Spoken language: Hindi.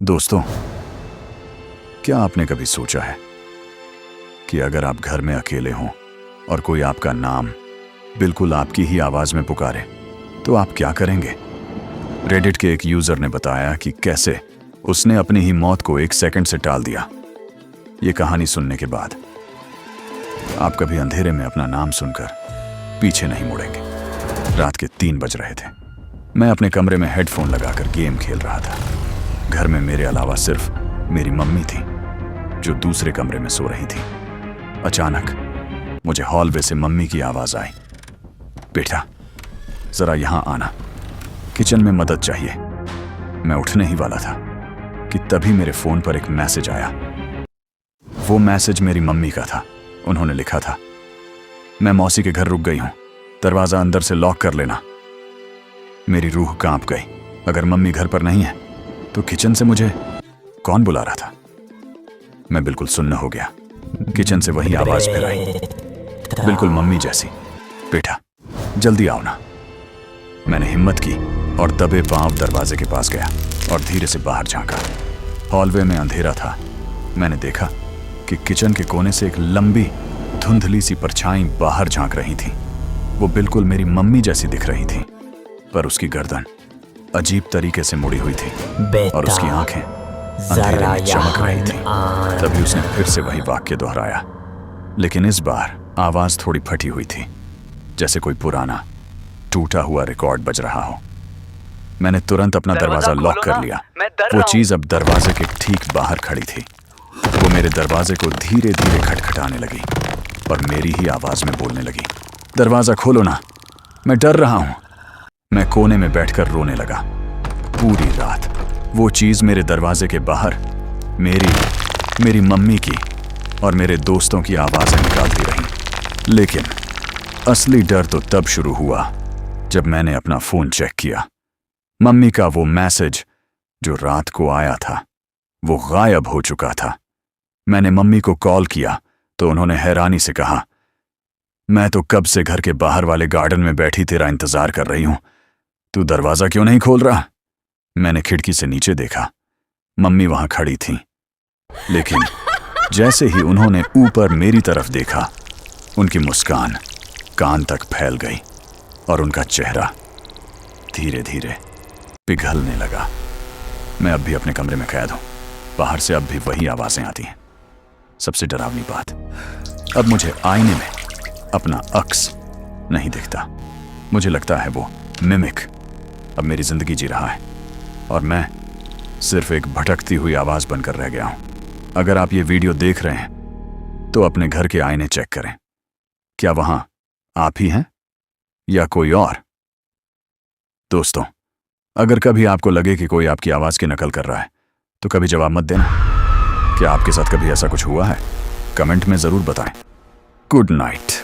दोस्तों, क्या आपने कभी सोचा है कि अगर आप घर में अकेले हों और कोई आपका नाम बिल्कुल आपकी ही आवाज में पुकारे तो आप क्या करेंगे? रेडिट के एक यूजर ने बताया कि कैसे उसने अपनी ही मौत को 1 सेकंड से टाल दिया। ये कहानी सुनने के बाद आप कभी अंधेरे में अपना नाम सुनकर पीछे नहीं मुड़ेंगे। रात के 3 बज रहे थे। मैं अपने कमरे में हेडफोन लगाकर गेम खेल रहा था। घर में मेरे अलावा सिर्फ मेरी मम्मी थी जो दूसरे कमरे में सो रही थी। अचानक मुझे हॉलवे से मम्मी की आवाज आई, बेटा जरा यहां आना, किचन में मदद चाहिए। मैं उठने ही वाला था कि तभी मेरे फोन पर एक मैसेज आया। वो मैसेज मेरी मम्मी का था। उन्होंने लिखा था, मैं मौसी के घर रुक गई हूं, दरवाजा अंदर से लॉक कर लेना। मेरी रूह कांप गई। अगर मम्मी घर पर नहीं है तो किचन से मुझे कौन बुला रहा था? मैं बिल्कुल सुन्न हो गया। किचन से वही आवाज फिर आई, बिल्कुल मम्मी जैसी, बेटा जल्दी आओ ना। मैंने हिम्मत की और दबे पांव दरवाजे के पास गया और धीरे से बाहर झांका। हॉलवे में अंधेरा था। मैंने देखा कि किचन के कोने से एक लंबी धुंधली सी परछाई बाहर झांक रही थी। वो बिल्कुल मेरी मम्मी जैसी दिख रही थी, पर उसकी गर्दन अजीब तरीके से मुड़ी हुई थी और उसकी आंखें अंधेरे में चमक रही थी। तभी उसने फिर से वही वाक्य दोहराया, लेकिन इस बार आवाज थोड़ी फटी हुई थी, जैसे कोई पुराना टूटा हुआ रिकॉर्ड बज रहा हो। मैंने तुरंत अपना दरवाजा लॉक कर लिया। वो चीज अब दरवाजे के ठीक बाहर खड़ी थी। वो मेरे दरवाजे को धीरे धीरे खटखटाने लगी और मेरी ही आवाज में बोलने लगी, दरवाजा खोलो ना, मैं डर रहा हूं। मैं कोने में बैठकर रोने लगा। पूरी रात वो चीज मेरे दरवाजे के बाहर मेरी मम्मी की और मेरे दोस्तों की आवाजें निकालती रही। लेकिन असली डर तो तब शुरू हुआ जब मैंने अपना फोन चेक किया। मम्मी का वो मैसेज जो रात को आया था वो गायब हो चुका था। मैंने मम्मी को कॉल किया तो उन्होंने हैरानी से कहा, मैं तो कब से घर के बाहर वाले गार्डन में बैठी तेरा इंतजार कर रही हूं, तू दरवाजा क्यों नहीं खोल रहा? मैंने खिड़की से नीचे देखा। मम्मी वहां खड़ी थी, लेकिन जैसे ही उन्होंने ऊपर मेरी तरफ देखा, उनकी मुस्कान कान तक फैल गई और उनका चेहरा धीरे धीरे पिघलने लगा। मैं अब भी अपने कमरे में कैद हूं। बाहर से अब भी वही आवाजें आती हैं। सबसे डरावनी बात, अब मुझे आईने में अपना अक्स नहीं दिखता। मुझे लगता है वो मिमिक अब मेरी जिंदगी जी रहा है और मैं सिर्फ एक भटकती हुई आवाज बनकर रह गया हूं। अगर आप ये वीडियो देख रहे हैं तो अपने घर के आईने चेक करें। क्या वहां आप ही हैं या कोई और? दोस्तों, अगर कभी आपको लगे कि कोई आपकी आवाज की नकल कर रहा है तो कभी जवाब मत देना। क्या आपके साथ कभी ऐसा कुछ हुआ है? कमेंट में जरूर बताएं। Good night.